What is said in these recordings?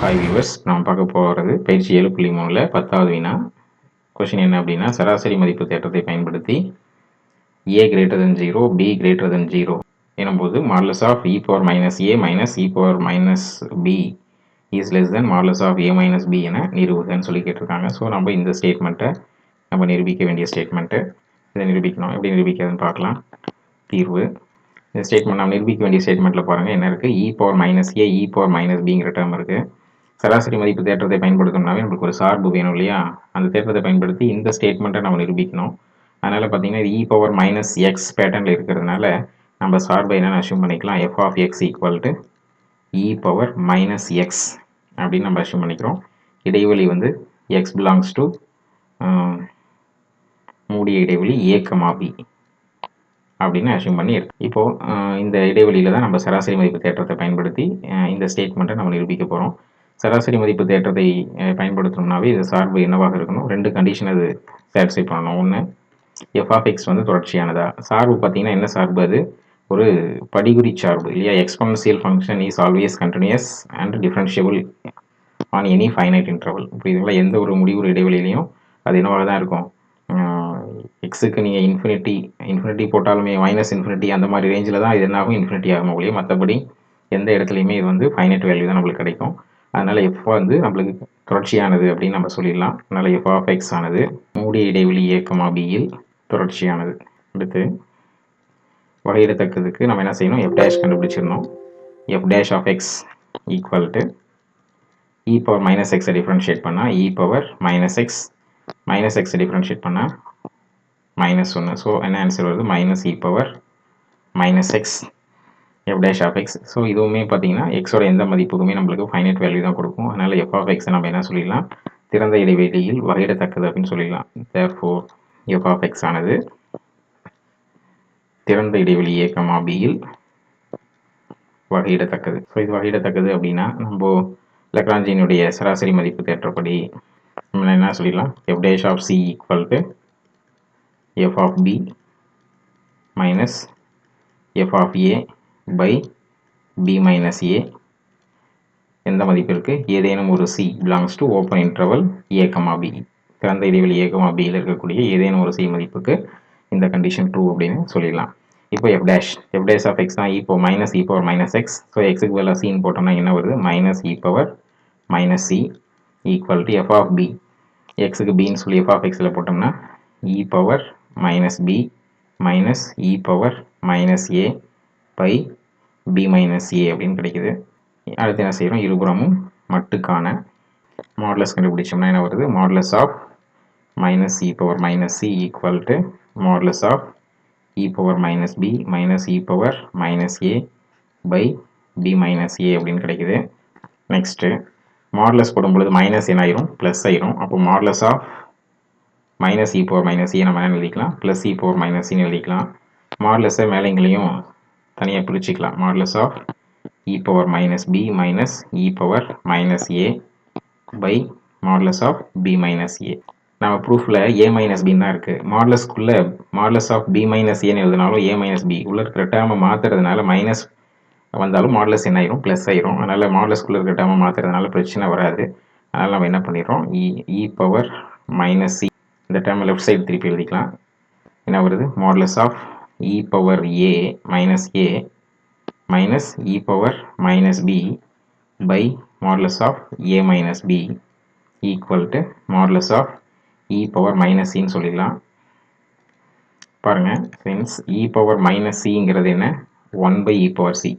Hi viewers, நாம் பார்க்க போகிறது பயிற்சி 7.3ல் 10வது வினா. கொஷின் என்ன அப்படின்னா, சராசரி மதிப்பு தேற்றத்தை பயன்படுத்தி a greater than 0, b greater than 0 எனும்போது modulus of e power minus a minus e power minus b is less than modulus of a minus b என நிரூபிக்கன்னு சொல்லி கேட்டிருக்காங்க. ஸோ நம்ம இந்த ஸ்டேட்மெண்ட்டை நம்ம நிரூபிக்க வேண்டிய ஸ்டேட்மெண்ட்டு இதை நிரூபிக்கணும். எப்படி நிரூபிக்கிறதுன்னு பார்க்கலாம். தீர்வு இந்த ஸ்டேட்மெண்ட் நம்ம நிரூபிக்க வேண்டிய ஸ்டேட்மெண்ட்டில் பாருங்கள் என்ன இருக்குது. e power minus a e power minus bங்கிற டேர்ம் இருக்குது. சராசரி மதிப்பு தேற்றத்தை பயன்படுத்தணும்னாவே நம்மளுக்கு ஒரு சார்பு வேணும் இல்லையா. அந்த தேற்றத்தை பயன்படுத்தி இந்த ஸ்டேட்மெண்ட்டை நம்ம நிரூபிக்கணும். அதனால் பார்த்தீங்கன்னா இது e பவர் மைனஸ் எக்ஸ் பேட்டர்னில் இருக்கிறதுனால நம்ம சார்பை என்னென்னு அஷ்யூம் பண்ணிக்கலாம். f of x equal to e power minus X அப்படின்னு நம்ம அஷ்யூம் பண்ணிக்கிறோம். இடைவெளி வந்து x பிலாங்ஸ் டு மூடிய இடைவெளி a, b அப்படின்னு அஷ்யூம் பண்ணி இருக்கு. இப்போது இந்த இடைவெளியில் தான் நம்ம சராசரி மதிப்பு தேற்றத்தை பயன்படுத்தி இந்த ஸ்டேட்மெண்ட்டை நம்ம நிரூபிக்க போகிறோம். சராசரி மதிப்பு தேற்றத்தை பயன்படுத்தணும்னாவே இது சார்பு என்னவாக இருக்கணும். ரெண்டு கண்டிஷன் அது சாட்டிஸ்ஃபை பண்ணணும். ஒன்று f of x வந்து தொடர்ச்சியானதா. சார்பு பார்த்தீங்கன்னா என்ன சார்பு, அது ஒரு படிகுறி சார்பு இல்லையா. Exponential function is always continuous and differentiable on any finite interval. புரியுதுங்களா. எந்த ஒரு முடிவுறு இடைவெளியிலையும் அது என்னவாக தான் இருக்கும். எக்ஸுக்கு நீங்கள் இன்ஃபினிட்டி போட்டாலுமே மைனஸ் இன்ஃபினிட்டி அந்த மாதிரி ரேஞ்சில் தான் இது என்னாகும், இன்ஃபினிட்டி ஆகும் ஒழிய மற்றபடி எந்த இடத்துலையுமே இது வந்து ஃபைனைட் வேல்யூ தான் நம்மளுக்கு கிடைக்கும். அதனால் எஃப் வந்து நம்மளுக்கு தொடர்ச்சியானது அப்படின்னு நம்ம சொல்லிடலாம். அதனால் எஃப் ஆஃப் எக்ஸ் ஆனது மூடிய இடைவெளி a, bயில் தொடர்ச்சியானது. அடுத்து வகையிடத்தக்கதுக்கு நம்ம என்ன செய்யணும், எஃப் டேஷ் கண்டுபிடிச்சிடணும். F dash of X equal to E power minus எக்ஸை டிஃப்ரென்ஷியேட் பண்ணால் E power minus X, minus எக்ஸை டிஃப்ரென்ஷியேட் பண்ணால் மைனஸ் 1. ஸோ என்ன ஆன்சர் வருது, minus E power minus X F dash of X. So இதுவுமே பார்த்தீங்கன்னா எக்ஸோட எந்த மதிப்புக்குமே நம்மளுக்கு ஃபைனைட் வேல்யூ தான் கொடுக்கும். அதனால் எஃப் ஆஃப் எக்ஸை நம்ம என்ன சொல்லிடலாம், திறந்த இடைவெளியில் வகையிடத்தக்கது அப்படின்னு சொல்லிடலாம். தேர்ஃபோர் எஃப் ஆஃப் எக்ஸ் ஆனது திறந்த இடைவெளி a, bயில் வகையிடத்தக்கது. ஸோ இது வகையிடத்தக்கது அப்படின்னா நம்ம லக்ராஞ்சியினுடைய சராசரி மதிப்பு தேற்றப்படி நம்ம என்ன சொல்லிடலாம், f dash of c equal to F of b minus f of a by b minus a எந்த மதிப்பிற்கு ஏதேனும் ஒரு c belongs to open interval a, b. திறந்த இடைவெளி a, bயில் இருக்கக்கூடிய ஏதேனும் ஒரு c மதிப்புக்கு இந்த கண்டிஷன் ட்ரூ அப்படின்னு சொல்லிடலாம். இப்போ எஃப் டேஷ் ஆஃப் எக்ஸ் தான் இப்போ மைனஸ் இ பவர் மைனஸ் எக்ஸ். ஸோ எக்ஸுக்கு பதிலாக சின்னு போட்டோம்னா என்ன வருது, minus E power minus C equal to F of B. எக்ஸுக்கு பின்னு சொல்லி எஃப் ஆஃப் எக்ஸில் போட்டோம்னா E power minus B minus E power minus A by B minus ஏ அப்படின்னு கிடைக்குது. அடுத்து என்ன செய்கிறோம், இருபுறமும் மட்டுக்கான மாடுலஸ் கண்டுபிடிச்சோம்னா என்ன வருது, modulus of minus E power minus C equal to modulus of e power minus B minus E power minus A by B minus ஏ அப்படின்னு கிடைக்குது. நெக்ஸ்ட்டு மாடுலஸ் போடும்பொழுது மைனஸ் என்ன ஆயிரும், ப்ளஸ் ஆயிரும். அப்போ modulus of minus E power minus a நம்ம என்ன எழுதிக்கலாம், plus e power minus சின்னு எழுதிக்கலாம். மாடுலஸை மேலேங்களையும் தனியாக பிரிச்சுக்கலாம். Modulus of e power minus b minus e power minus a by modulus of b minus a. நம்ம ப்ரூஃபில் a minus b தான் இருக்குது. மாடுலஸ்க்குள்ளே modulus of b minus a எழுதினாலும் a minus b உள்ளே இருக்கிற டேர்மை மாற்றுறதுனால மைனஸ் வந்தாலும் மாடுலஸ் என்ன ஆயிரும், ப்ளஸ் ஆயிரும். அதனால் மாடுலஸ்க்குள்ளே இருக்கிற டேர்மை மாற்றுறதுனால பிரச்சனை வராது. அதனால் நம்ம என்ன பண்ணிடுறோம், e பவர் மைனஸ் சி இந்த டேர்மை லெஃப்ட் சைடு திருப்பி எழுதிக்கலாம். என்ன வருது, modulus of e power a minus a minus e power minus b by modulus of a minus b equal to modulus of e power minus c ன்னு சொல்லிடலாம். பாருங்க, since e power minus c ங்கிறது என்ன, 1 by e power c.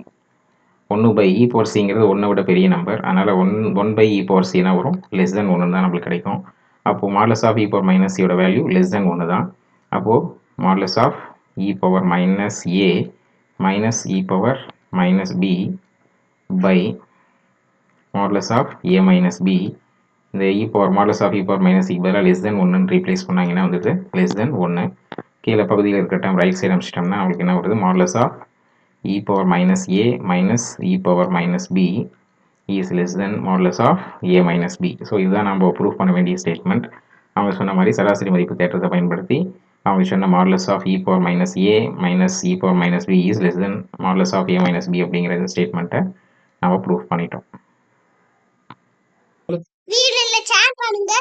1 by e power c ங்கிறது 1 விட பெரிய number. அதனால் 1 by e power c என்ன வரும், லெஸ் தென் 1 தான் நம்மளுக்கு கிடைக்கும். அப்போது modulus of e power minus c யோட வேல்யூ லெஸ் தென் 1 தான். அப்போது modulus of e power minus a minus e power minus b by modulus of a minus b. இந்த e power modulus of e power minus c பதிலாக less than 1 replace பண்ணாங்கன்னா வந்துட்டு less than 1. கீழே பகுதியில் இருக்கிற time right side அமிச்சிட்டோம்னா அவங்களுக்கு என்ன வருது, modulus of e power minus a minus e power minus b is less than modulus of a minus b. So இதுதான் நம்ம ப்ரூஃப் பண்ண வேண்டிய ஸ்டேட்மெண்ட். அவங்க சொன்ன மாதிரி சராசரி மதிப்பு தேற்றத்தை பயன்படுத்தி அவங்க சொன்ன modulus of e power minus a minus E power minus b is less than modulus of a minus b அப்படிங்கிற ஸ்டேட்மெண்ட்டை நம்ம ப்ரூஃப் பண்ணிட்டோம். வீடியோல ஷேர் பண்ணுங்க.